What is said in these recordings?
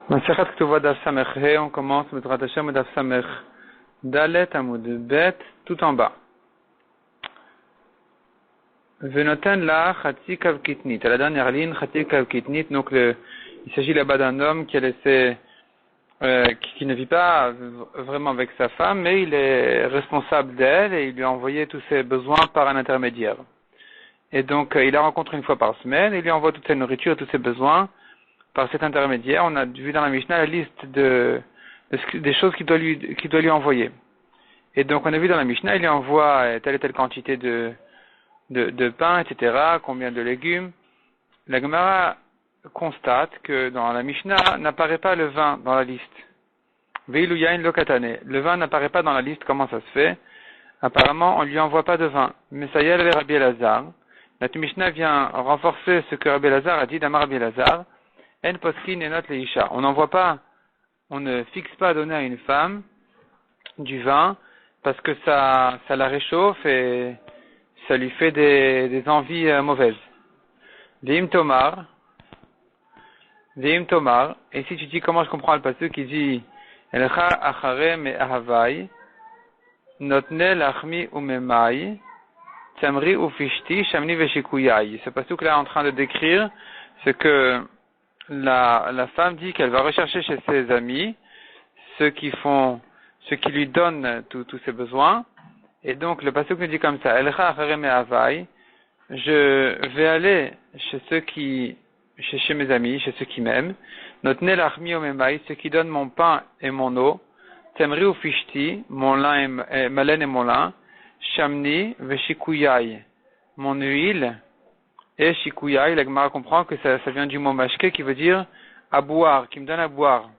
Masechet Ketuvot Daf Samech He, on commence Bezrat Hashem Daf Samech Dalet Amud Bet, tout en bas. Venoten la Chatzi Kav Kitnit. À la dernière ligne, Chatzi Kav Kitnit. Donc il s'agit là-bas d'un homme qui a laissé, qui ne vit pas vraiment avec sa femme, mais il est responsable d'elle et il lui a envoyé tous ses besoins par un intermédiaire. Et donc il la rencontre une fois par semaine et il lui envoie toute sa nourriture et tous ses besoins par cet intermédiaire. On a vu dans la Mishnah la liste des choses qu'il doit lui envoyer. Et donc on a vu dans la Mishnah, il lui envoie telle et telle quantité de pain, etc., combien de légumes. La Gemara constate que dans la Mishnah n'apparaît pas le vin dans la liste. Veilu yain lo katane. Le vin n'apparaît pas dans la liste, comment ça se fait? Apparemment, on ne lui envoie pas de vin. Mais ça y est, Rabbi Elazar. La Mishnah vient renforcer ce que Rabbi Elazar a dit d'Amar Rabbi Elazar. En poskin et not leisha. On n'envoie pas, on ne fixe pas à donner à une femme du vin parce que ça la réchauffe et ça lui fait des envies mauvaises. Veim tomar. Et si tu dis comment je comprends le passage qui dit Elcha achare me ahavai notne lachmi umemai tsamri ufishti shamni veshikuyai. Ce passage là est en train de décrire ce que la femme dit qu'elle va rechercher chez ses amis ceux qui lui donnent tous ses besoins. Et donc le passage nous dit comme ça, Elcha acharem avai, je vais aller chez mes amis, chez ceux qui m'aiment, notne lachmi omemai, ceux qui donnent mon pain et mon eau, temri ou fishti, mon lin et ma laine et mon lin, shamni veshikuyai, mon huile. Et shikuyai, la Gemara comprend que ça vient du mot mashke qui veut dire à boire, qui me donne à boire.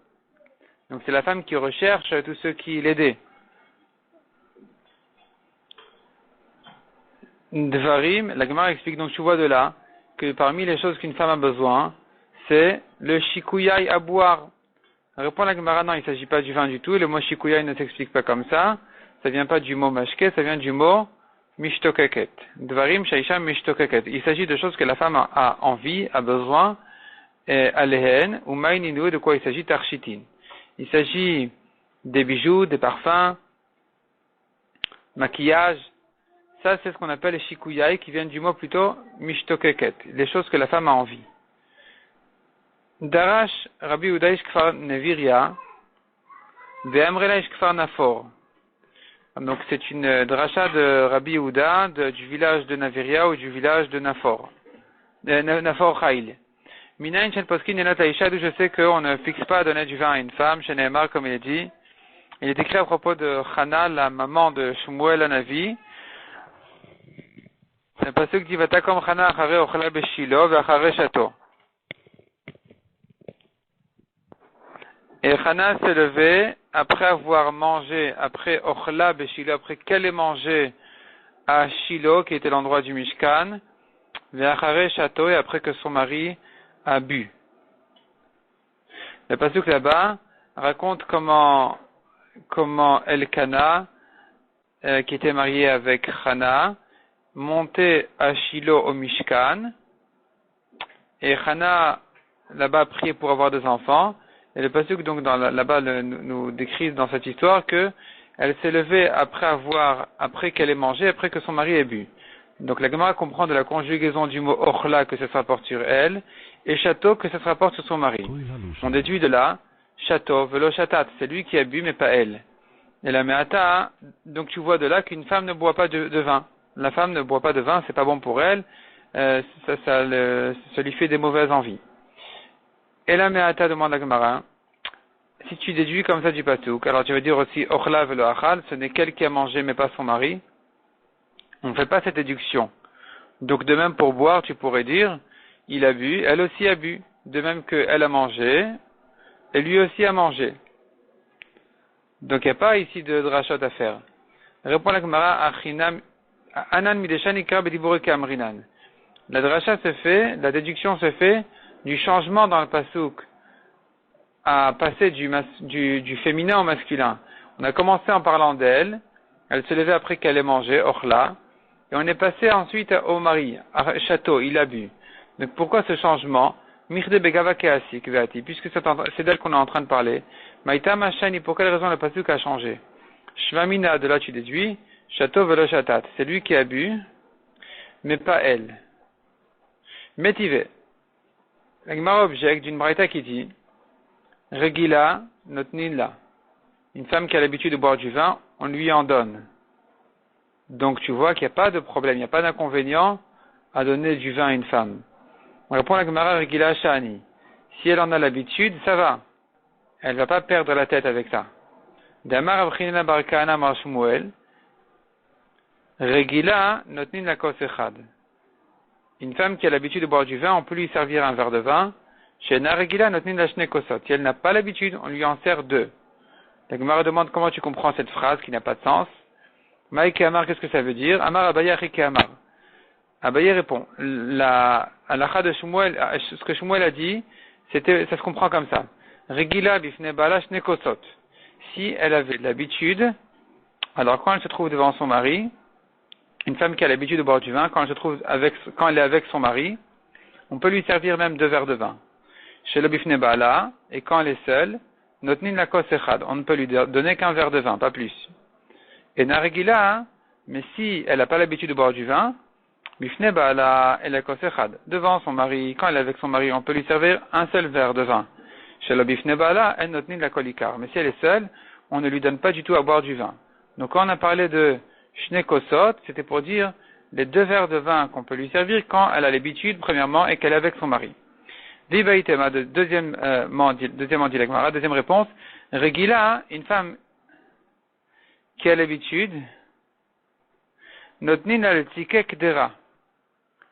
Donc c'est la femme qui recherche tous ceux qui l'aidaient. Dvarim, la Gemara explique, donc tu vois de là que parmi les choses qu'une femme a besoin, c'est le shikuyai à boire. Répond la Gemara, non, il ne s'agit pas du vin du tout, le mot shikuyai ne s'explique pas comme ça vient pas du mot mashke, ça vient du mot mishtokeket. Dvarim shaisha mishtokeket. Il s'agit de choses que la femme a envie, a besoin, alehen, ou maininu, de quoi il s'agit, tarchitin. Il s'agit des bijoux, des parfums, maquillage. Ça, c'est ce qu'on appelle les shikuyai, qui viennent du mot plutôt mishtokeket, les choses que la femme a envie. Darash Rabbi Yehuda Kfar Neviria, ve'amrela Kfar Nafor. Donc c'est une dracha de Rabbi Yehuda du village de Naviria ou du village de Nafor. Nafor Chail. Minayin Shen Poskin Yenot Aisha, d'où je sais qu'on ne fixe pas à donner du vin à une femme, chez Nehemar, comme il est dit. Il est écrit à propos de Chana, la maman de Shmuel Hanavi. Le pasuk dit Vatakom Chana achare ochla beshilo ve'achare shato. Et Chana s'est levée après avoir mangé, après Ochla Beshilo, après qu'elle ait mangé à Shilo, qui était l'endroit du Mishkan, Ve'achare Shato, et après que son mari a bu. Le pasuk là-bas raconte comment Elkana, qui était marié avec Chana, montait à Shilo au Mishkan, et Chana là-bas priait pour avoir des enfants. Et le pasuk donc là-bas nous décrit dans cette histoire que elle s'est levée après qu'elle ait mangé, après que son mari ait bu. Donc la Gemara comprend de la conjugaison du mot ochla que ça se rapporte sur elle et château que ça se rapporte sur son mari. On déduit de là château velo chatat, c'est lui qui a bu mais pas elle. Et la meata, donc tu vois de là qu'une femme ne boit pas de vin. La femme ne boit pas de vin, c'est pas bon pour elle, ça lui fait des mauvaises envies. Et la meata demande à Gemara, si tu déduis comme ça du pasuk, alors tu veux dire aussi ochla velo achal, ce n'est qu'elle qui a mangé mais pas son mari. On ne fait pas cette déduction. Donc de même pour boire, tu pourrais dire, il a bu, elle aussi a bu. De même qu'elle a mangé, et lui aussi a mangé. Donc il n'y a pas ici de drachot à faire. Répond la Gemara, achinam, anan mideshanika bedibureke amrinan. La dracha se fait, la déduction se fait du changement dans le pasuk à passer du féminin au masculin. On a commencé en parlant d'elle, elle se levait après qu'elle ait mangé, ochla, et on est passé ensuite au mari, à château, il a bu. Donc pourquoi ce changement? Mirde begava keasik veati, puisque c'est d'elle qu'on est en train de parler. Maïta machani, pour quelle raison le pasuk a changé? Shvamina, de là tu déduis, château velo chatat, c'est lui qui a bu, mais pas elle. Métivé. La Gemara objecte d'une braïta qui dit, Regila, notnila. Une femme qui a l'habitude de boire du vin, on lui en donne. Donc tu vois qu'il n'y a pas de problème, il n'y a pas d'inconvénient à donner du vin à une femme. On répond à la Gemara Regila Shani. Si elle en a l'habitude, ça va. Elle ne va pas perdre la tête avec ça. Damar Abchinina Barkana Mar Shmuel. Regila notnin la kosechad. Une femme qui a l'habitude de boire du vin, on peut lui servir un verre de vin. Chez Regila notnin la shne kosot. Si elle n'a pas l'habitude, on lui en sert deux. La Gemara demande comment tu comprends cette phrase qui n'a pas de sens. Maïke Amar, qu'est-ce que ça veut dire? Amar Abaya Rike Amar. Abaya répond, la halakha de Shmuel, ce que Shmuel a dit, ça se comprend comme ça. Regila bifne bala shne kosot. Si elle avait l'habitude, alors quand elle se trouve devant son mari, une femme qui a l'habitude de boire du vin, quand elle est avec son mari, on peut lui servir même deux verres de vin. Chez le bifne bala, et quand elle est seule, notnin la kosechad, on ne peut lui donner qu'un verre de vin, pas plus. Et Narigila, mais si elle n'a pas l'habitude de boire du vin, Bifne Bala et la Kosechad, devant son mari, quand elle est avec son mari, on peut lui servir un seul verre de vin. Chez la Bifne Bala, elle notni la Kolikar. Mais si elle est seule, on ne lui donne pas du tout à boire du vin. Donc quand on a parlé de Shne Kosot, c'était pour dire les deux verres de vin qu'on peut lui servir quand elle a l'habitude, premièrement, et qu'elle est avec son mari. Dibaïtema, deuxièmement dit la Gemara, deuxième réponse, Regila, une femme qui a l'habitude, notnin al tzikek dera.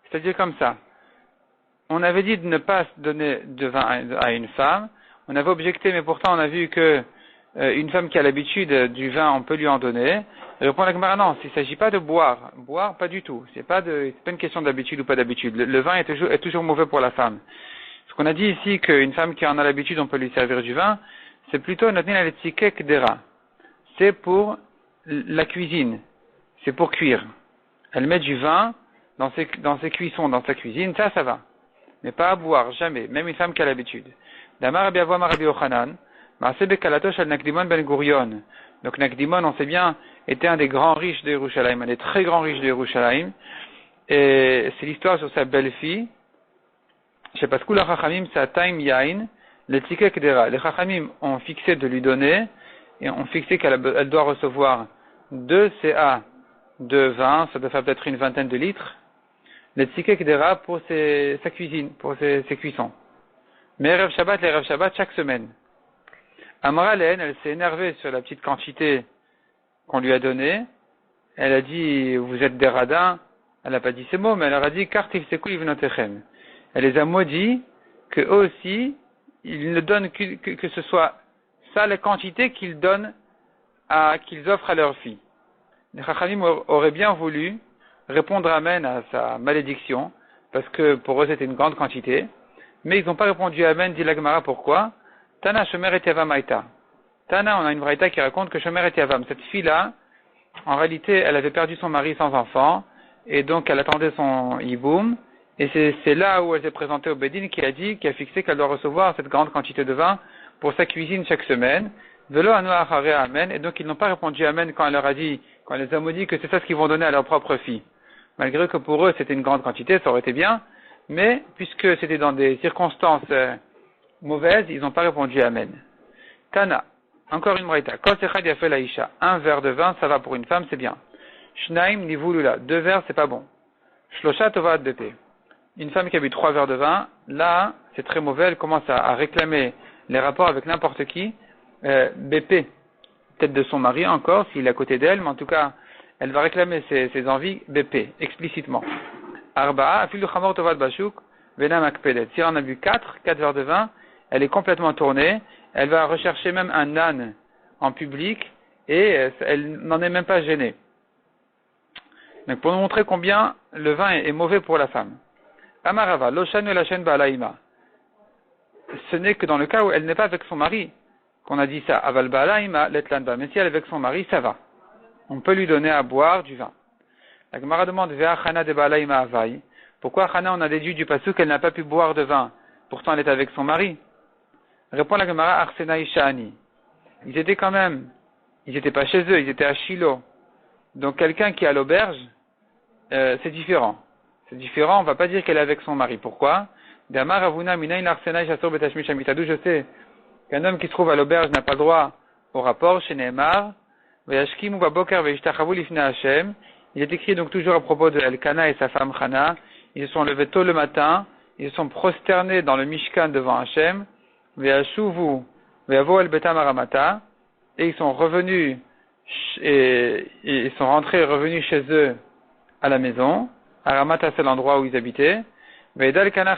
C'est-à-dire comme ça. On avait dit de ne pas donner de vin à une femme. On avait objecté, mais pourtant on a vu que une femme qui a l'habitude du vin, on peut lui en donner. Et répond la Gemara, non, il ne s'agit pas de boire. Boire, pas du tout. C'est pas une question d'habitude ou pas d'habitude. Le vin est toujours mauvais pour la femme. Ce qu'on a dit ici, qu'une femme qui en a l'habitude, on peut lui servir du vin, c'est plutôt notnin al tzikek dera. C'est pour la cuisine, c'est pour cuire. Elle met du vin dans ses cuissons, dans sa cuisine, ça va. Mais pas à boire, jamais, même une femme qui a l'habitude. Damar Rabbi Avoua Rabbi Yochanan, Maaseh bekalatosh al Nakdimon ben Gurion. Donc Nakdimon, on sait bien, était un des grands riches de Yerushalayim, un des très grands riches de Yerushalayim. Et c'est l'histoire sur sa belle-fille. Chez Paskoula Chachamim, sa taim yain, le tzikek dera. Les Chachamim ont fixé de lui donner, et ont fixé qu'elle doit recevoir 2 CA de vin, ça doit faire peut-être une vingtaine de litres, les tzikek dera pour sa cuisine, pour ses cuissons. Mais les Erev Shabbat chaque semaine. Amara Len, elle s'est énervée sur la petite quantité qu'on lui a donnée. Elle a dit, vous êtes des radins. Elle n'a pas dit ces mots, mais elle leur a dit, kartif sekou ivnotechem. Elle les a maudits que eux aussi, ils ne donnent que ce soit ça les quantités qu'ils donnent qu'ils offrent à leurs filles. Les Chachamim auraient bien voulu répondre amen à sa malédiction, parce que pour eux c'était une grande quantité, mais ils n'ont pas répondu amen, dit la Gemara, pourquoi? Tana Shomer et Yavam Aïta. Tana, on a une braïta qui raconte que Shomer et Yavam, cette fille-là, en réalité, elle avait perdu son mari sans enfant, et donc elle attendait son hiboum, et c'est là où elle s'est présentée au Bédine qui a fixé qu'elle doit recevoir cette grande quantité de vin pour sa cuisine chaque semaine. Velo anu achare amen, et donc ils n'ont pas répondu amen quand elle leur a dit, quand elle les a maudits que c'est ça ce qu'ils vont donner à leur propre fille. Malgré que pour eux c'était une grande quantité, ça aurait été bien, mais puisque c'était dans des circonstances mauvaises, ils n'ont pas répondu amen. Tana, encore une braïta. Kol sechad yafel laisha. Un verre de vin, ça va pour une femme, c'est bien. Shnaim nivulula. 2 verres, c'est pas bon. Shlosha tovat bp. Une femme qui a bu 3 verres de vin, là, c'est très mauvais, elle commence à réclamer les rapports avec n'importe qui. BP, peut-être de son mari encore, s'il est à côté d'elle, mais en tout cas, elle va réclamer ses envies BP, explicitement. Arba'a, afilu chamor tovat bashuk, venam akpedet. Si elle en a bu 4 verres de vin, elle est complètement tournée, elle va rechercher même un âne en public, et elle n'en est même pas gênée. Donc pour nous montrer combien le vin est mauvais pour la femme. Amarava, loshanu lachen ba'alaima. Ce n'est que dans le cas où elle n'est pas avec son mari qu'on a dit ça. Aval ba'alaima letlanba. Mais si elle est avec son mari, ça va. On peut lui donner à boire du vin. La Gemara demande Ve'a chana de ba'alaima avai. Pourquoi Chana on a déduit du pasuk qu'elle n'a pas pu boire de vin Pourtant, elle était avec son mari. Répond la Gemara, Arsena Ishani. Ils étaient pas chez eux, ils étaient à Shiloh. Donc, quelqu'un qui est à l'auberge, c'est différent. C'est différent, on va pas dire qu'elle est avec son mari. Pourquoi? Je sais qu'un homme qui se trouve à l'auberge n'a pas le droit au rapport chez Nehemar. Il est écrit donc toujours à propos de Elkana et sa femme Chana. Ils se sont levés tôt le matin, ils se sont prosternés dans le Mishkan devant Hachem. Et ils sont revenus et ils sont rentrés et revenus chez eux à la maison. Aramata, c'est l'endroit où ils habitaient. Elkana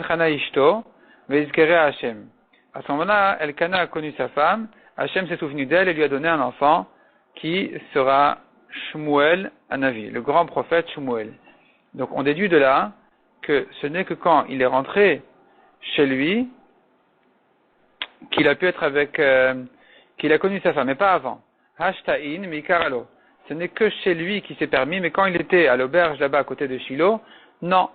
Chana Ishto, Hashem. À ce moment-là, Elkana a connu sa femme, Hachem s'est souvenu d'elle et lui a donné un enfant qui sera Shmuel Hanavi, le grand prophète Shmuel. Donc on déduit de là que ce n'est que quand il est rentré chez lui qu'il a pu être qu'il a connu sa femme, mais pas avant. Hashta'in mikaralo. Ce n'est que chez lui qui s'est permis, mais quand il était à l'auberge là-bas à côté de Shiloh, non.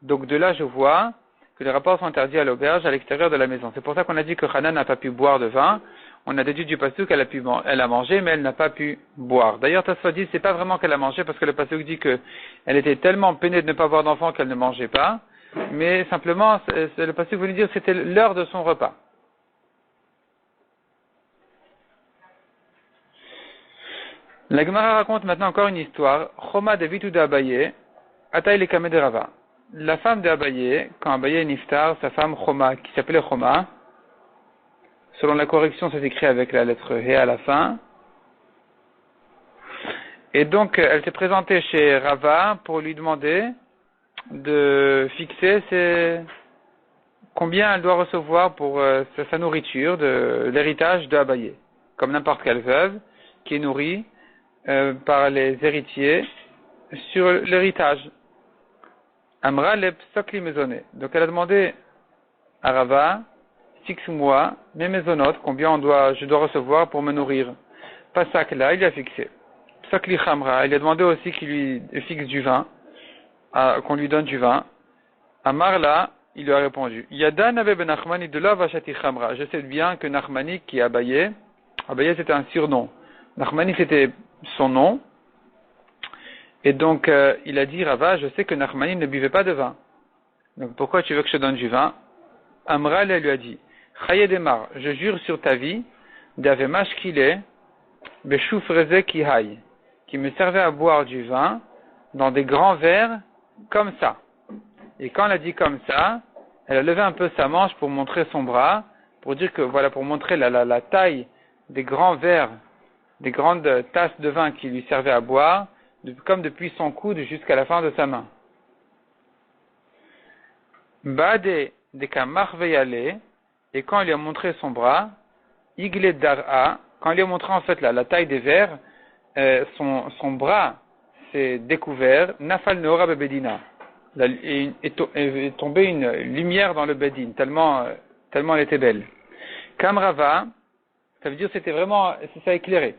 Donc de là je vois que les rapports sont interdits à l'auberge à l'extérieur de la maison. C'est pour ça qu'on a dit que Hana n'a pas pu boire de vin. On a déduit du pasuk qu'elle elle a mangé, mais elle n'a pas pu boire. D'ailleurs, Tasfa dit, c'est pas vraiment qu'elle a mangé, parce que le pasuk dit que elle était tellement peinée de ne pas avoir d'enfant qu'elle ne mangeait pas. Mais simplement, le pasuk voulait dire que c'était l'heure de son repas. La Gemara raconte maintenant encore une histoire. Choma de Vitu de Abaye, Ataï le Kameh de Rava. La femme de Abaye, quand Abaye est niftar, sa femme Choma, qui s'appelait Choma, selon la correction, ça s'écrit avec la lettre He à la fin. Et donc, elle s'est présentée chez Rava pour lui demander de fixer combien elle doit recevoir pour sa nourriture de l'héritage de Abaye. Comme n'importe quelle veuve qui est nourrie par les héritiers sur l'héritage. Amra le psokli maisonné. Donc elle a demandé à Rava, fixe-moi mes maisonnotes, combien je dois recevoir pour me nourrir. Pasak là, il a fixé. Psokli chamra, il a demandé aussi qu'il lui fixe du vin, qu'on lui donne du vin. Amar là, il lui a répondu. Yada nave ben Nachmani de la vachati chamra. Je sais bien que Nachmani qui est Abaye c'était un surnom. Nachmani c'était son nom. Et donc, il a dit, Rava, je sais que Nachmani ne buvait pas de vin. Donc, pourquoi tu veux que je te donne du vin? Amral, elle lui a dit, Chaye Demar, je jure sur ta vie, d'Avemash qu'il est, Beshoufreze Kihai, qui me servait à boire du vin dans des grands verres comme ça. Et quand elle a dit comme ça, elle a levé un peu sa manche pour montrer son bras, pour dire que, voilà, pour montrer la taille des grands verres, des grandes tasses de vin qui lui servaient à boire, comme depuis son coude jusqu'à la fin de sa main. Bade de Kamar Veyale, et quand il lui a montré son bras, Igle Dar'a, quand il lui a montré en fait la taille des verres, son bras s'est découvert, Nafal Neora Bebedina. Est tombée une lumière dans le Bedin, tellement elle était belle. Kamrava, ça veut dire c'était vraiment, ça a éclairé.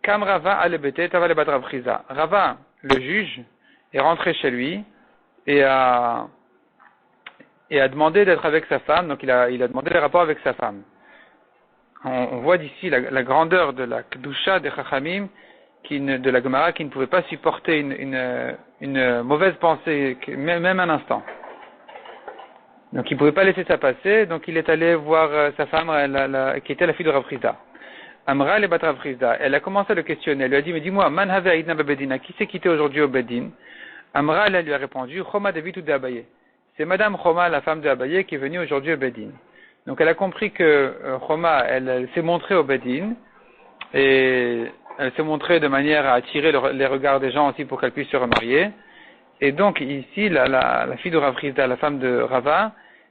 Kam Rava alebete tavale bat Rav Chiza. Rava, le juge, est rentré chez lui et a demandé d'être avec sa femme. Donc il a demandé les rapports avec sa femme. On voit d'ici la grandeur de la kedusha des Chachamim, de la Gemara, qui ne pouvait pas supporter une mauvaise pensée, même un instant. Donc il ne pouvait pas laisser ça passer. Donc il est allé voir sa femme, qui était la fille de Rav Chiza. Amra le bat Rav Chiza. Elle a commencé à le questionner. Elle lui a dit, mais dis-moi, man have aidna bebedina, qui s'est quitté aujourd'hui au Bedin? Amra, elle lui a répondu, Choma de Vitu de Abaye. C'est Madame Choma, la femme de Abaye, qui est venue aujourd'hui au Bedin. Donc elle a compris que Choma, elle s'est montrée au Bedin, et elle s'est montrée de manière à attirer les regards des gens aussi pour qu'elle puisse se remarier. Et donc ici, la fille de Rav Chiza, la femme de Rava,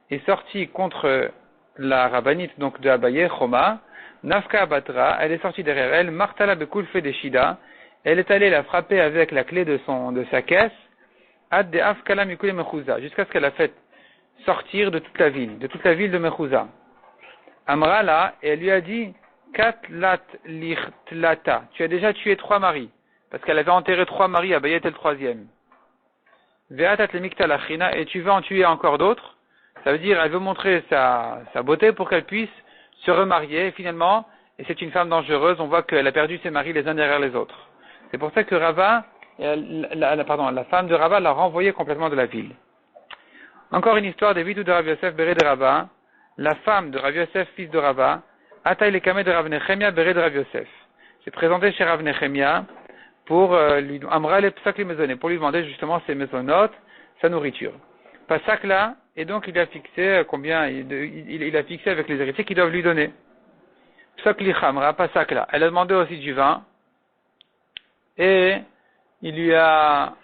est sortie contre la rabbinite donc de Abaye, Choma. Nafka Batra, elle est sortie derrière elle, Martala Bekulfe de Shida, elle est allée la frapper avec la clé de sa caisse, Ad de Afkala Mikule Mechouza, jusqu'à ce qu'elle a fait sortir de toute la ville de Mechouza. Amra là, et elle lui a dit, Katlat Lichtlata, tu as déjà tué 3 maris, parce qu'elle avait enterré 3 maris, Abaye était le 3e. Veatat le Miktalachina, et tu veux en tuer encore d'autres, Ça veut dire, elle veut montrer sa beauté pour qu'elle puisse se remarier, et finalement, et c'est une femme dangereuse, on voit qu'elle a perdu ses maris les uns derrière les autres. C'est pour ça que Rava, la femme de Rava l'a renvoyée complètement de la ville. Encore une histoire des vidéos de Rav Yosef Béré de Rava, la femme de Rav Yosef, fils de Rava, Ataï le Kameh de Rav Nechemia Béré de Rav Yosef. C'est présenté chez Rav Nechemia pour lui Amra le psak les maisonnées, pour lui demander justement ses maisonnotes, sa nourriture. Pasak là, et donc il a fixé combien il a fixé avec les héritiers qu'ils doivent lui donner. Psak li Chamra, Pasak là. Elle a demandé aussi du vin et il lui a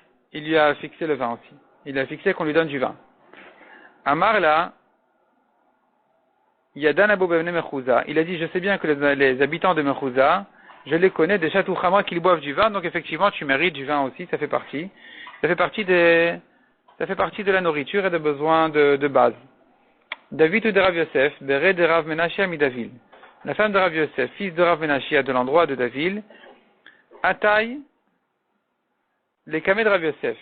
fixé le vin aussi. Il a fixé qu'on lui donne du vin. Amar là, Yadan Abou Bevne Mechouza, il a dit, je sais bien que les habitants de Mechouza, je les connais, des Chatou Khamra qu'ils boivent du vin, donc effectivement tu mérites du vin aussi, ça fait partie de la nourriture et des besoins de base. David ou de Rav Yosef, Béré de Rav Menachia Midavil. La femme de Rav Yosef, fils de Rav Menachia de l'endroit de Davil, Ataï, les camés de Rav Yosef.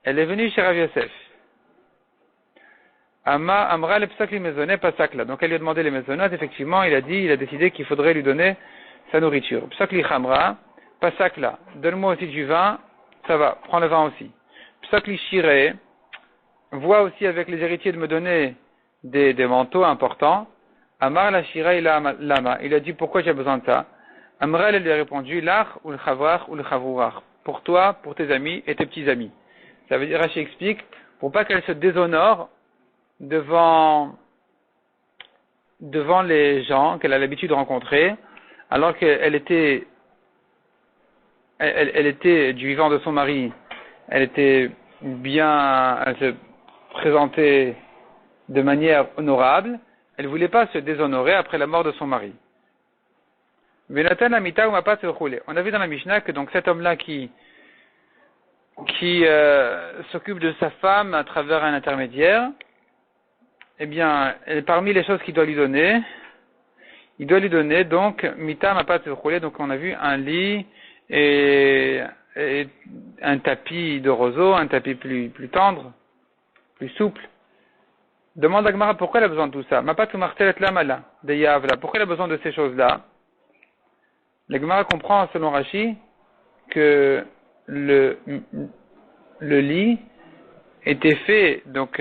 Elle est venue chez Rav Yosef. Amra le psak li maisonnet, pasak là. Donc elle lui a demandé les maisonnotes, effectivement, il a décidé qu'il faudrait lui donner sa nourriture. Psak li chamra, pasak là. Donne-moi aussi du vin, ça va, prends le vin aussi. Psak li shireh, vois aussi avec les héritiers de me donner des manteaux importants. Amar la shireh lama. Il a dit pourquoi j'ai besoin de ça. Amra elle lui a répondu, l'ach ou le chavrach ou le chavrourach. Pour toi, pour tes amis et tes petits amis. Ça veut dire, Rashi explique, pour pas qu'elle se déshonore devant les gens qu'elle a l'habitude de rencontrer, alors qu'elle était du vivant de son mari, elle se présentait de manière honorable, elle voulait pas se déshonorer après la mort de son mari. On a vu dans la Mishnah que donc cet homme-là qui s'occupe de sa femme à travers un intermédiaire, eh bien, parmi les choses qu'il doit lui donner, il doit lui donner donc mita mapat roulé. Donc on a vu un lit et un tapis de roseau, un tapis plus tendre, plus souple. Demande à Gemara pourquoi elle a besoin de tout ça. Mapat ou martelet lamala de yavla. Pourquoi elle a besoin de ces choses-là? La Gemara comprend selon Rashi que le lit était fait donc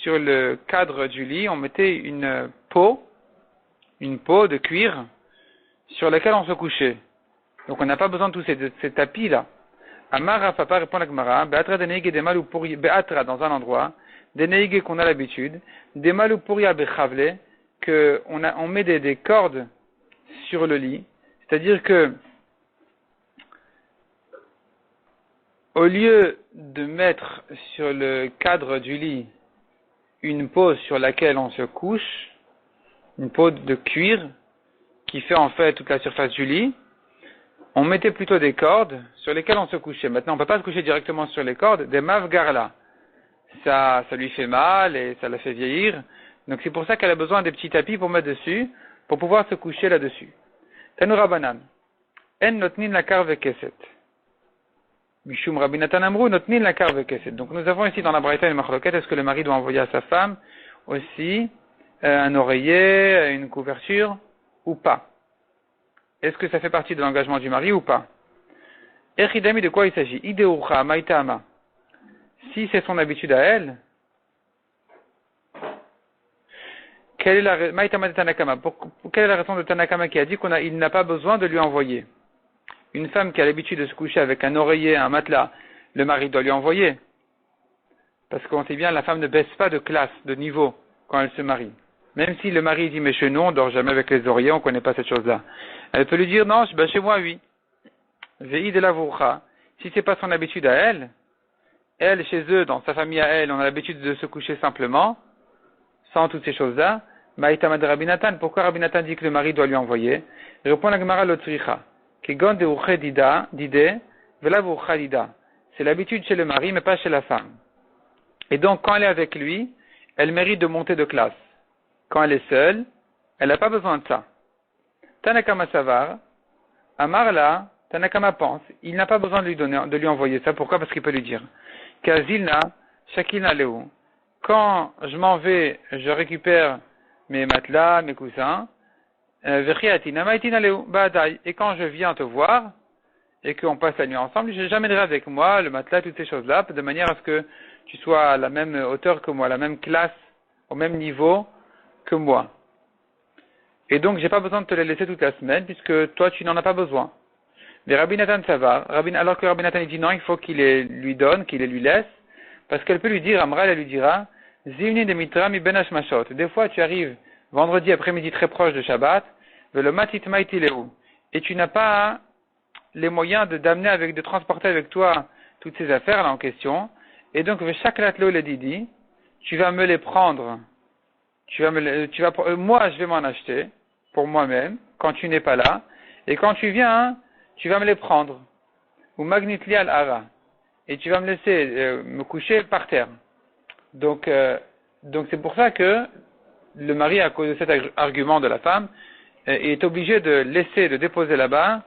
sur le cadre du lit, on mettait une peau de cuir sur laquelle on se couchait. Donc on n'a pas besoin de tous ces tapis là. Amara papa répond à Gemara, beatra deneige des mal ou pourri beatra dans un endroit, deneige qu'on a l'habitude, des mal ou pourri bechavle que on met des cordes sur le lit, c'est-à-dire que au lieu de mettre sur le cadre du lit une peau sur laquelle on se couche, une peau de cuir qui fait en fait toute la surface du lit, on mettait plutôt des cordes sur lesquelles on se couchait. Maintenant, on ne peut pas se coucher directement sur les cordes, des mavgarla. Ça lui fait mal et ça la fait vieillir. Donc c'est pour ça qu'elle a besoin des petits tapis pour mettre dessus, pour pouvoir se coucher là-dessus. Tanura banan. En notnin la karve keset. Mishum Rabbi Natan Amrou notnin la karve keset. Donc nous avons ici dans la Braïta une machloket, est-ce que le mari doit envoyer à sa femme aussi un oreiller, une couverture ou pas? Est-ce que ça fait partie de l'engagement du mari ou pas? Echidami, de quoi il s'agit? Ideucha maitama. Si c'est son habitude à elle, quelle est la raison de Tanakama qui a dit qu'il n'a pas besoin de lui envoyer? Une femme qui a l'habitude de se coucher avec un oreiller, un matelas, le mari doit lui envoyer. Parce qu'on sait bien, la femme ne baisse pas de classe, de niveau, quand elle se marie. Même si le mari dit, mais chez nous, on dort jamais avec les oreillers, on ne connaît pas cette chose-là. Elle peut lui dire, non, chez moi, oui. Ve'i de la voucha. Si c'est pas son habitude à elle, chez eux, dans sa famille à elle, on a l'habitude de se coucher simplement, sans toutes ces choses-là. Maïtama de Rabbi Natan, pourquoi Rabbi Natan dit que le mari doit lui envoyer? Répond la Gemara l'Otricha. Kegon de uche dide, vela voucha dida. C'est l'habitude chez le mari, mais pas chez la femme. Et donc, quand elle est avec lui, elle mérite de monter de classe. Quand elle est seule, elle n'a pas besoin de ça. Tanakama savar, Amarla, Tanakama pense, il n'a pas besoin de lui envoyer ça. Pourquoi? Parce qu'il peut lui dire. Kazilna, Shakilna Leu. quand je m'en vais, je récupère mes matelas, mes coussins, et quand je viens te voir, et qu'on passe la nuit ensemble, je j'amènerai avec moi le matelas, toutes ces choses-là, de manière à ce que tu sois à la même hauteur que moi, à la même classe, au même niveau que moi. Et donc, j'ai pas besoin de te les laisser toute la semaine, puisque toi, tu n'en as pas besoin. Mais Rabbi Nathan, ça va. Alors que Rabbi Nathan, il dit non, il faut qu'il les lui donne, qu'il les lui laisse, parce qu'elle peut lui dire, Amra, elle lui dira, Zivni de Mitra mi ben hashmashot. Des fois, tu arrives vendredi après-midi très proche de Shabbat, le matit maïtileu, et tu n'as pas les moyens de transporter avec toi toutes ces affaires là en question, et donc chaque latlo le didi, tu vas me les prendre, moi je vais m'en acheter pour moi-même quand tu n'es pas là, et quand tu viens, tu vas me les prendre, ou magnitli al ara, et tu vas me laisser me coucher par terre. Donc c'est pour ça que le mari, à cause de cet argument de la femme, est obligé de déposer là-bas,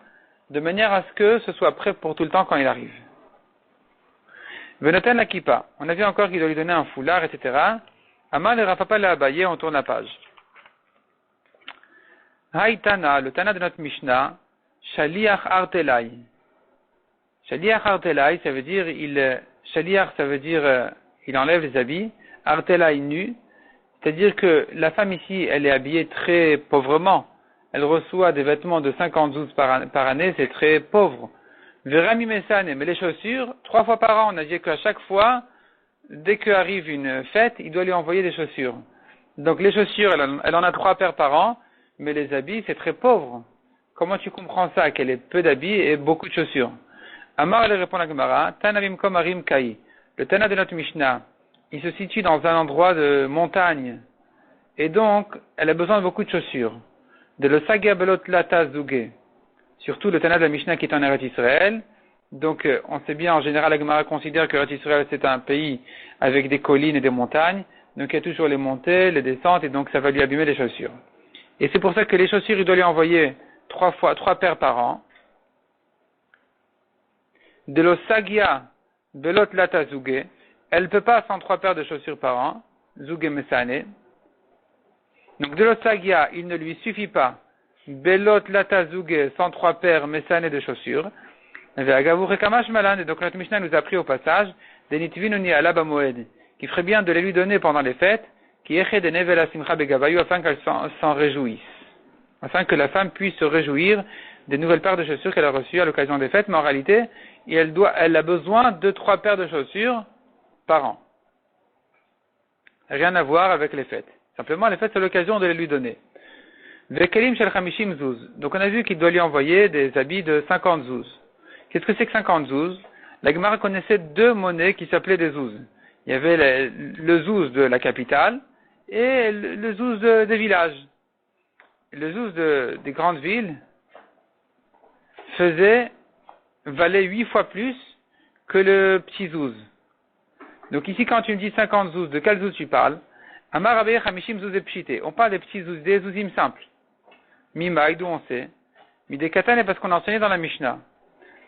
de manière à ce que ce soit prêt pour tout le temps quand il arrive. Venoten la kippa. On a vu encore qu'il doit lui donner un foulard, etc. Amal le rafapa la abaye, on tourne la page. Haïtana, le Tana de notre Mishnah, Shaliach artelai. Shaliach artelai, ça veut dire, Shaliach, ça veut dire, il enlève les habits. Artelai nu. C'est-à-dire que la femme ici, elle est habillée très pauvrement. Elle reçoit des vêtements de 50 zouz par année, c'est très pauvre. Verami mesane, mais les chaussures, 3 fois par an, on a dit qu'à chaque fois, dès qu'arrive une fête, il doit lui envoyer des chaussures. Donc les chaussures, elle en a 3 paires par an, mais les habits, c'est très pauvre. Comment tu comprends ça, qu'elle ait peu d'habits et beaucoup de chaussures? Amar, elle répond à la Gemara, Tanavim kom arim kai. Le Tana de notre Mishnah, il se situe dans un endroit de montagne, et donc, elle a besoin de beaucoup de chaussures. De le saga belot lata zugé. Surtout le Tana de la Mishnah qui est en Eretz Israël. Donc, on sait bien, en général, la Gemara considère que Eretz Israël, c'est un pays avec des collines et des montagnes. Donc, il y a toujours les montées, les descentes, et donc ça va lui abîmer les chaussures. Et c'est pour ça que les chaussures, il doit lui envoyer 3 paires par an. De lo sagia belot lata zugé. Elle ne peut pas sans 3 paires de chaussures par an. Zugé mesane. Donc, de l'osagia, il ne lui suffit pas, belot latazouge, 103 paires mesane de chaussures. Et donc, notre Mishnah nous a pris au passage, des nitvinuni alaba moed, qui ferait bien de les lui donner pendant les fêtes, qui eche de nevela simcha begabayou, afin qu'elle s'en réjouisse. Afin que la femme puisse se réjouir des nouvelles paires de chaussures qu'elle a reçues à l'occasion des fêtes, mais en réalité, elle a besoin de 3 paires de chaussures par an. Rien à voir avec les fêtes. Simplement, les fêtes, c'est l'occasion de les lui donner. Vekelim shel chamishim zouz. Donc, on a vu qu'il doit lui envoyer des habits de 50 zouz. Qu'est-ce que c'est que 50 zouz? La Gemara connaissait 2 monnaies qui s'appelaient des zouz. Il y avait le zouz de la capitale et le zouz des villages. Le zouz des grandes villes valait 8 fois plus que le petit zouz. Donc ici, quand tu me dis 50 zouz, de quel zouz tu parles? Amar Rabbeir Hamishim zouz pshité. On parle des petits zouz, des zouzim simples. Mimaï, d'où on sait. Midé Katan, parce qu'on a enseigné dans la Mishnah.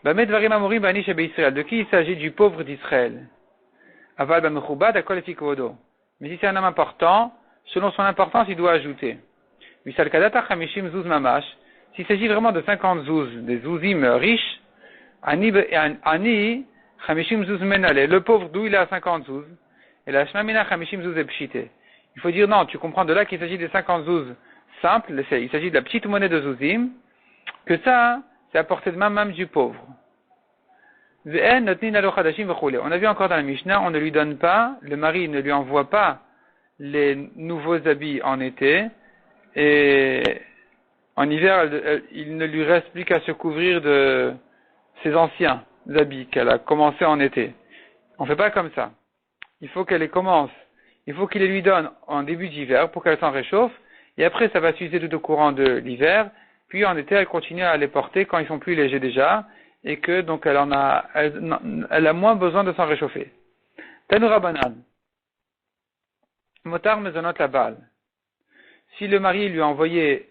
Bamed Varim Amorim Bani Shebe Israël. De qui il s'agit? Du pauvre d'Israël. Aval Bamechubad Akol Fikodo. Mais si c'est un homme important, selon son importance, il doit ajouter. Misal Kadata Hamishim zouz mamash. S'il s'agit vraiment de 50 zouz, des zouzim riches, Ani Hamishim zouz menale. Le pauvre, d'où il a 50 zouz. Et la Shmamina Hamishim zouz pshité. Il faut dire non, tu comprends de là qu'il s'agit des 50 zouz simples, il s'agit de la petite monnaie de zouzim, que ça, c'est à portée de main même du pauvre. On a vu encore dans la Mishnah, on ne lui donne pas, le mari ne lui envoie pas les nouveaux habits en été, et en hiver, il ne lui reste plus qu'à se couvrir de ses anciens habits qu'elle a commencé en été. On ne fait pas comme ça. Il faut qu'elle les commence. Il faut qu'il les lui donne en début d'hiver pour qu'elle s'en réchauffe, et après ça va s'user tout au courant de l'hiver, puis en été elle continue à les porter quand ils sont plus légers déjà, et que donc elle a moins besoin de s'en réchauffer. Tanura Banan. Motar mezonot la balle. Si le mari lui a envoyé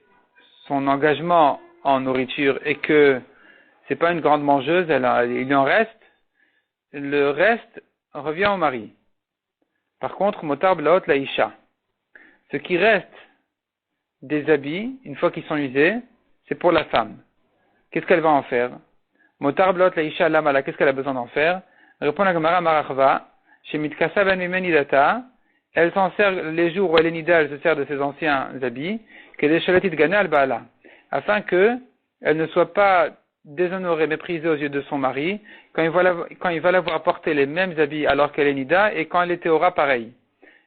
son engagement en nourriture et que c'est pas une grande mangeuse, il en reste, le reste revient au mari. Par contre, motar blaot la isha. Ce qui reste des habits, une fois qu'ils sont usés, c'est pour la femme. Qu'est-ce qu'elle va en faire? Motar blaot la isha lamala, qu'est-ce qu'elle a besoin d'en faire? Répond la Gemara Marachva, chez Mitkasa ben Mimenidata, elle s'en sert les jours où elle est nida, elle se sert de ses anciens habits, que des chalatit gana al baala, afin que elle ne soit pas déshonorée, méprisée aux yeux de son mari, quand il va la voir porter les mêmes habits alors qu'elle est nida, et quand elle était aura pareil.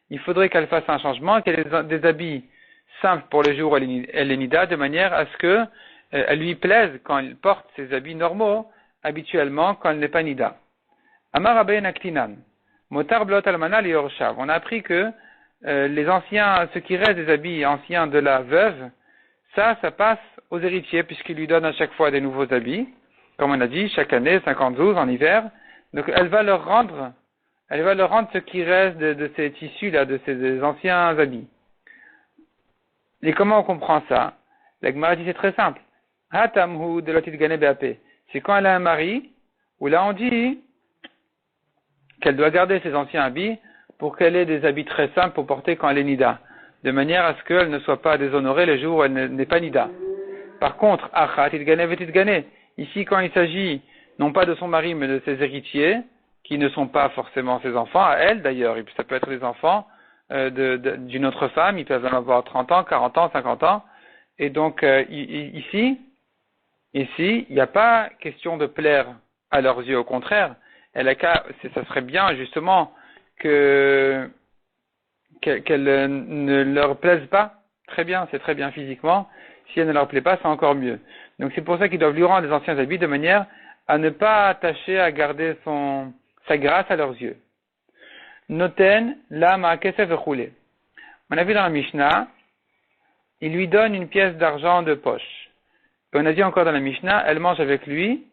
Il faudrait qu'elle fasse un changement, qu'elle ait des habits simples pour les jours où elle est nida, de manière à ce que elle lui plaise quand elle porte ses habits normaux, habituellement, quand elle n'est pas nida. Amar Abayen Aktinan. Motar blot almana liyorshav. On a appris que les anciens, ce qui reste des habits anciens de la veuve, ça passe aux héritiers, puisqu'ils lui donnent à chaque fois des nouveaux habits, comme on a dit, chaque année, 50-12 en hiver. Donc elle va leur rendre ce qui reste de ces tissus-là, de ces anciens habits. Et comment on comprend ça? La Gemara dit c'est très simple. Hatamhu de lotit gane be'apé. C'est quand elle a un mari, où là on dit qu'elle doit garder ses anciens habits pour qu'elle ait des habits très simples pour porter quand elle est nida, de manière à ce qu'elle ne soit pas déshonorée les jours où elle n'est pas nida. Par contre, achat itgane vetitgane, ici quand il s'agit non pas de son mari mais de ses héritiers, qui ne sont pas forcément ses enfants, à elle d'ailleurs, ça peut être des enfants d'une autre femme, ils peuvent en avoir 30 ans, 40 ans, 50 ans, et donc ici, il n'y a pas question de plaire à leurs yeux, au contraire, ça serait bien justement qu'elle ne leur plaise pas. Très bien, c'est très bien physiquement. Si elle ne leur plaît pas, c'est encore mieux. Donc c'est pour ça qu'ils doivent lui rendre des anciens habits de manière à ne pas attacher à garder sa grâce à leurs yeux. Noten lama kesef roulé. On a vu dans la Mishnah, il lui donne une pièce d'argent de poche. Et on a dit encore dans la Mishnah, elle mange avec lui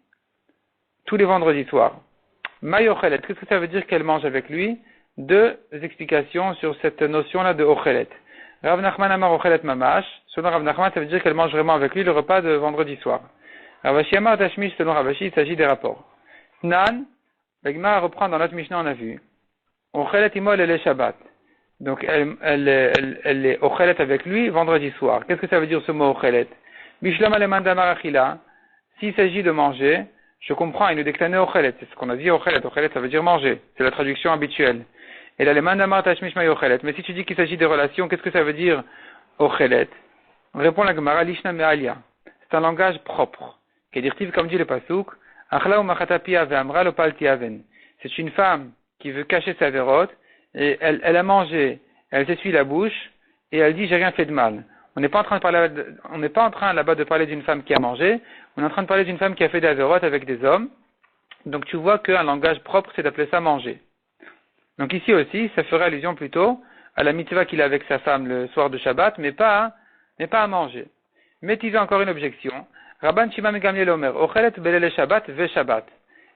tous les vendredis soirs. Mayochelet, qu'est-ce que ça veut dire qu'elle mange avec lui? Deux explications sur cette notion-là de ochelet. Rav Nachman amar ochelet mamash. Selon Rav Nachman, ça veut dire qu'elle mange vraiment avec lui le repas de vendredi soir. Rav Ashi amar tashmish, selon Rav Ashi, il s'agit des rapports. Nan, la Gemara reprend dans notre Mishnah, on a vu. Ochelet imol elle est Shabbat. Donc elle est ochelet avec lui vendredi soir. Qu'est-ce que ça veut dire ce mot ochelet? Bishlam aleman damar achila. S'il s'agit de manger, je comprends, il nous déclane ochelet. C'est ce qu'on a dit ochelet. Ochelet, ça veut dire manger. C'est la traduction habituelle. Et là, les mandamar tashmish ma ochelet. Mais si tu dis qu'il s'agit de relations, qu'est-ce que ça veut dire ochelet? On répond la Gemara lishna me'alia. C'est un langage propre. Kedirtiv, comme dit le pasuk, achla ou machatapia ve'amra lo palti aven. C'est une femme qui veut cacher sa vérote, et elle a mangé, elle s'essuie la bouche, et elle dit j'ai rien fait de mal. On n'est pas en train là-bas de parler d'une femme qui a mangé, on est en train de parler d'une femme qui a fait des vérotes avec des hommes. Donc tu vois qu'un langage propre, c'est d'appeler ça manger. Donc ici aussi, ça ferait allusion plutôt à la mitzvah qu'il a avec sa femme le soir de Shabbat, mais pas à manger. Mais il y a encore une objection. Rabban Shimon ben Gamliel Omer, ochelet belele Shabbat ve Shabbat.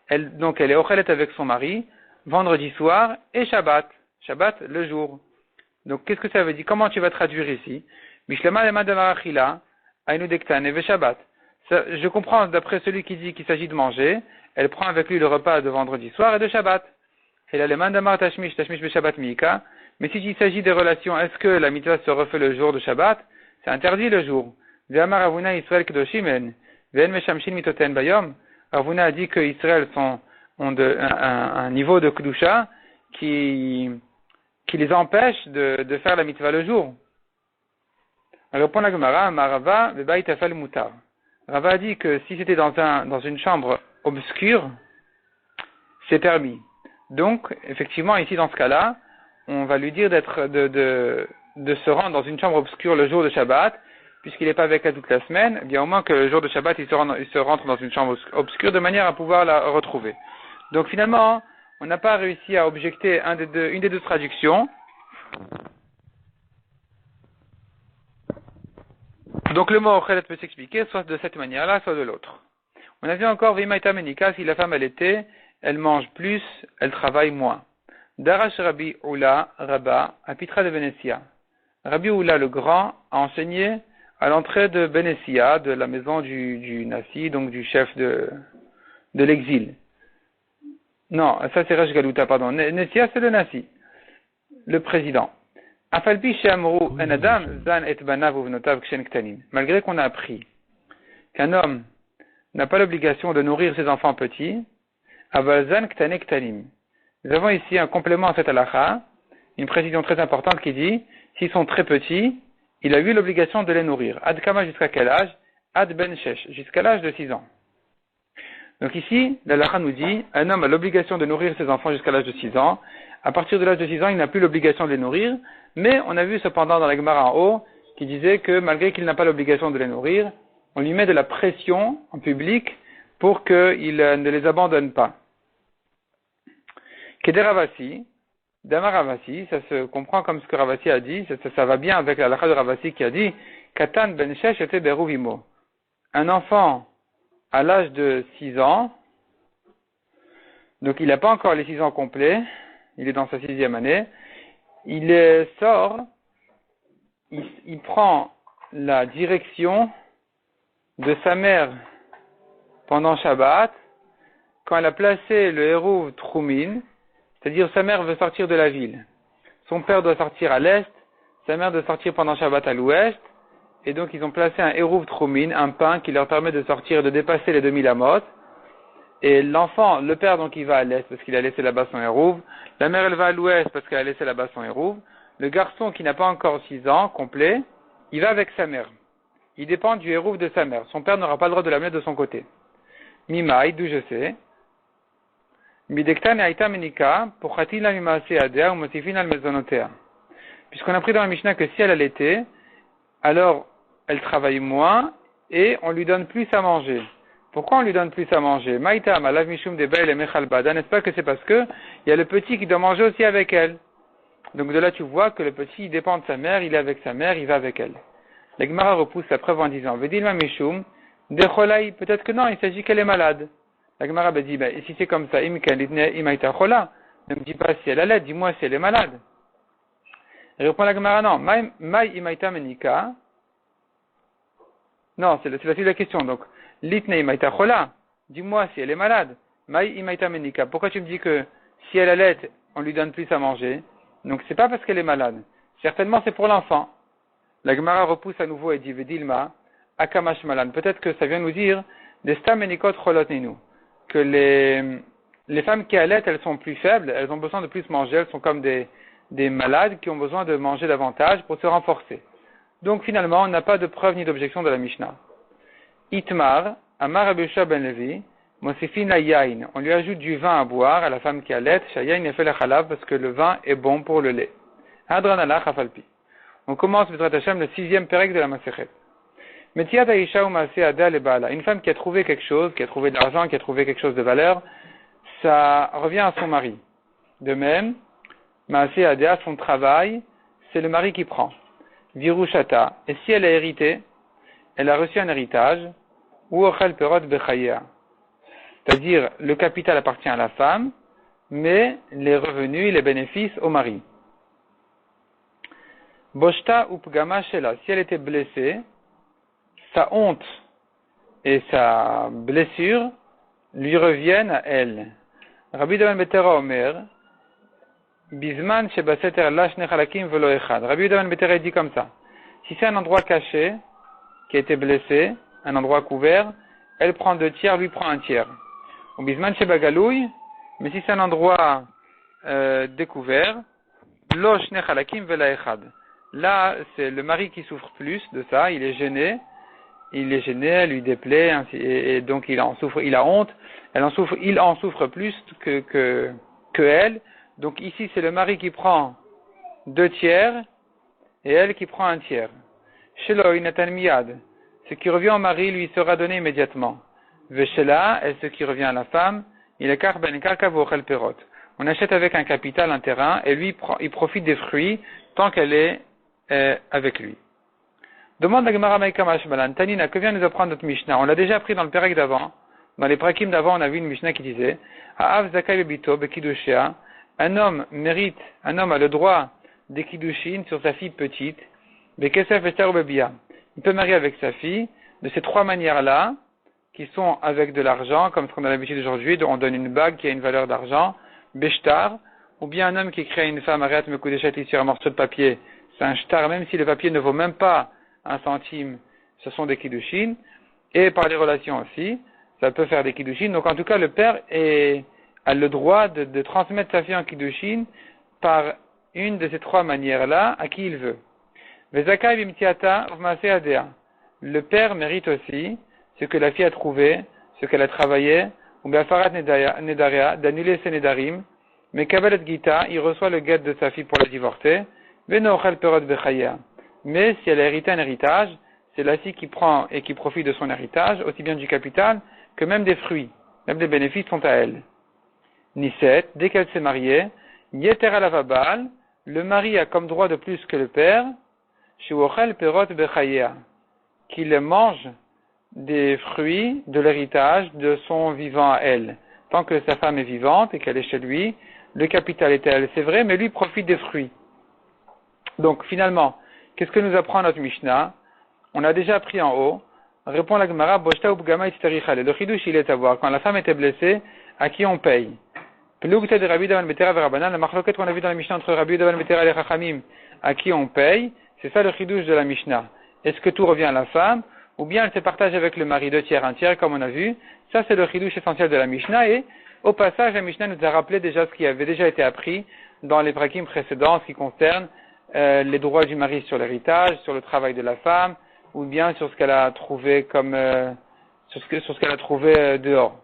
Elle est ochelet avec son mari, vendredi soir et Shabbat. Shabbat, le jour. Donc, qu'est-ce que ça veut dire? Comment tu vas traduire ici? Mishlema lema demarachila, ainu dektane ve Shabbat. Je comprends d'après celui qui dit qu'il s'agit de manger, elle prend avec lui le repas de vendredi soir et de Shabbat. Et là, lema damar tashmish be Shabbat miika. Mais si il s'agit des relations, est-ce que la mitzvah se refait le jour de Shabbat? C'est interdit le jour. Ve'amar Ravuna Israël kedoshim ve'en meshamshin mitoten bayom. Ravuna a dit que Israël ont un niveau de kedusha qui les empêche de faire la mitzvah le jour. Répond la Gemara, Marava ve'bait afal mutar. Rava a dit que si c'était dans une chambre obscure, c'est permis. Donc, effectivement, ici dans ce cas-là, on va lui dire de se rendre dans une chambre obscure le jour de Shabbat, puisqu'il n'est pas avec elle toute la semaine, bien au moins que le jour de Shabbat, il se rentre dans une chambre obscure de manière à pouvoir la retrouver. Donc finalement, on n'a pas réussi à objecter une des deux traductions. Donc le mot ochelet peut s'expliquer soit de cette manière-là, soit de l'autre. On a vu encore Vimaita Menika, si la femme elle mange plus, elle travaille moins. Darash Rabbi Oula Rabba, Apitra de Vénétia. Rabbi Oula le grand a enseigné à l'entrée de Bénécia, de la maison du Nassi, donc du chef de l'exil. Non, ça c'est Resh Galuta, pardon. Nessia c'est le Nassi. le président. Malgré qu'on a appris qu'un homme n'a pas l'obligation de nourrir ses enfants petits, nous avons ici un complément à cette halakha, une précision très importante qui dit, s'ils sont très petits, il a eu l'obligation de les nourrir. Ad kama jusqu'à quel âge? Ad ben shesh, jusqu'à l'âge de 6 ans. Donc ici, la halakha nous dit, un homme a l'obligation de nourrir ses enfants jusqu'à l'âge de 6 ans. À partir de l'âge de 6 ans, il n'a plus l'obligation de les nourrir, mais on a vu cependant dans la Gemara en haut, qui disait que malgré qu'il n'a pas l'obligation de les nourrir, on lui met de la pression en public pour qu'il ne les abandonne pas. Keder Ravasi, Dama Ravasi, ça se comprend comme ce que Ravasi a dit, ça va bien avec la halakha de Ravasi qui a dit, Katan ben shesh ete beruvimo. Un enfant à l'âge de 6 ans, donc il n'a pas encore les 6 ans complets, il est dans sa 6e année, il sort, il prend la direction de sa mère pendant Shabbat, quand elle a placé le hérouv Troumin, c'est-à-dire sa mère veut sortir de la ville. Son père doit sortir à l'est, sa mère doit sortir pendant Shabbat à l'ouest, et donc ils ont placé un hérouv Troumin, un pain qui leur permet de sortir et de dépasser les 2000 amot. Et l'enfant, le père donc il va à l'est parce qu'il a laissé là-bas son hérouv, la mère elle va à l'ouest parce qu'elle a laissé là-bas son hérouv, le garçon qui n'a pas encore 6 ans, complet, il va avec sa mère. Il dépend du hérouv de sa mère. Son père n'aura pas le droit de la mettre de son côté. Mimaï, d'où je sais. Midektan et Aïta Menika, pour Khatila Mimase Adea ou Motifin al Mezonotea. Puisqu'on a pris dans la Mishnah que si elle allaitait, alors elle travaille moins et on lui donne plus à manger. Pourquoi on lui donne plus à manger? Maïta Malav Mishum de Bail et Mechal Bada, n'est-ce pas que c'est parce que il y a le petit qui doit manger aussi avec elle. Donc de là tu vois que le petit il dépend de sa mère, il est avec sa mère, il va avec elle. La Gemara repousse la preuve en disant Vedilma Mishum de Cholai, peut-être que non, il s'agit qu'elle est malade. La Gemara dit, si c'est comme ça, ne me dis pas si elle allait, dis-moi si elle est malade. Il répond la Gemara, non, Mai imaita menika. Non, c'est la suite de la question. Donc, litne imaita chola, dis-moi si elle est malade. Mai imaita menika. Pourquoi tu me dis que si elle allait, on lui donne plus à manger? Donc, c'est pas parce qu'elle est malade. Certainement, c'est pour l'enfant. La Gemara repousse à nouveau et dit, Vedilma, akamash malan. Peut-être que ça vient nous dire, Desta menikot cholot ninu. Que les femmes qui allaitent, elles sont plus faibles, elles ont besoin de plus manger, elles sont comme des malades qui ont besoin de manger davantage pour se renforcer. Donc finalement, on n'a pas de preuve ni d'objection de la Mishnah. Itmar, Amar Abisha ben Levi, Mosifina yain, on lui ajoute du vin à boire à la femme qui allait, Shayain efel chalav, parce que le vin est bon pour le lait. Hadran alach afalpi. On commence, B'ezrat Hashem, le 6e pérec de la Masechet. Une femme qui a trouvé quelque chose, qui a trouvé de l'argent, qui a trouvé quelque chose de valeur, ça revient à son mari. De même, Maaseh Adea, son travail, c'est le mari qui prend. Virushata, et si elle a hérité, elle a reçu un héritage, ou Ochel Perot Bechayea. C'est-à-dire, le capital appartient à la femme, mais les revenus et les bénéfices au mari. Boshta ou Pgama Shela, si elle était blessée, sa honte et sa blessure lui reviennent à elle. Rabbi Yudan ben Betera Omer, Bizman shebaseter lashne chalakim velo echad. Rabbi Yudan ben Betera dit comme ça. Si c'est un endroit caché, qui a été blessé, un endroit couvert, elle prend 2 tiers, lui prend 1 tiers. Ou Bizman shebagalouy, mais si c'est un endroit découvert, lo shne chalakim velo echad. Là, c'est le mari qui souffre plus de ça, il est gêné, elle lui déplaît, et donc il en souffre, il a honte, il en souffre plus que elle. Donc ici, c'est le mari qui prend 2 tiers, et elle qui prend 1 tiers. Shelo inatan miyad, ce qui revient au mari lui sera donné immédiatement. Veshela, et ce qui revient à la femme, il est kar ben karka vochel perot. On achète avec un capital un terrain, et lui, il profite des fruits, tant qu'elle est avec lui. Demande la Gemara Maïka Mashmalan. Tanina, que vient nous apprendre notre Mishnah? On l'a déjà appris dans le Pérec d'avant. Dans les Prakim d'avant, on a vu une Mishnah qui disait Ha'av Zakai Bebito Bekidushia. Un homme a le droit des Kiddushin sur sa fille petite. Bekesef Ester Bebia. Il peut marier avec sa fille de ces 3 manières-là, qui sont avec de l'argent, comme ce qu'on a l'habitude aujourd'hui. On donne une bague qui a une valeur d'argent, Beshtar, ou bien un homme qui écrit à une femme, arrête me couper sur un morceau de papier, c'est un shtar, même si le papier ne vaut même pas un centime, ce sont des kiddushin, et par les relations aussi, ça peut faire des kiddushin. Donc en tout cas, le père a le droit de transmettre sa fille en kiddushin par une de ces trois manières-là à qui il veut. Le père mérite aussi ce que la fille a trouvé, ce qu'elle a travaillé, ou bien farat nedaria, d'annuler ses nedarim, mais Kabbalat Gita, il reçoit le guet de sa fille pour la divorcer, mais si elle a hérité un héritage, c'est la fille qui prend et qui profite de son héritage, aussi bien du capital que même des fruits, même des bénéfices sont à elle. Niset, dès qu'elle s'est mariée, Yeter alavabal, le mari a comme droit de plus que le père, Shuochel perot bechayea, qu'il mange des fruits de l'héritage de son vivant à elle. Tant que sa femme est vivante et qu'elle est chez lui, le capital est à elle, c'est vrai, mais lui profite des fruits. Donc finalement, qu'est-ce que nous apprend notre Mishnah? On a déjà appris en haut, répond la Gemara, Boshta Ubgama Itzterichale. Le chidouche, il est à voir, quand la femme était blessée, à qui on paye? Plugta de Rabbi Davan Betera Verabanan, la marloquette qu'on a vu dans la Mishnah entre Rabbi Davan Betera et les Chachamim, à qui on paye, c'est ça le chidouche de la Mishnah. Est-ce que tout revient à la femme, ou bien elle se partage avec le mari 2 tiers, 1 tiers, comme on a vu? Ça, c'est le chidouche essentiel de la Mishnah, et au passage, la Mishnah nous a rappelé déjà ce qui avait déjà été appris dans les prakim précédents, ce qui concerne les droits du mari sur l'héritage, sur le travail de la femme, ou bien sur ce qu'elle a trouvé comme sur ce qu'elle a trouvé dehors.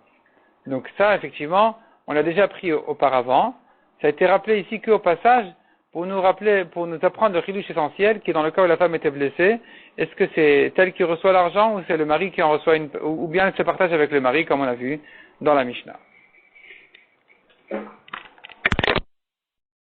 Donc ça, effectivement, on l'a déjà appris auparavant. Ça a été rappelé ici qu'au passage, pour nous apprendre le chidouche essentiel, qui est dans le cas où la femme était blessée, est-ce que c'est elle qui reçoit l'argent ou c'est le mari qui en reçoit ou bien elle se partage avec le mari, comme on a vu dans la Mishnah.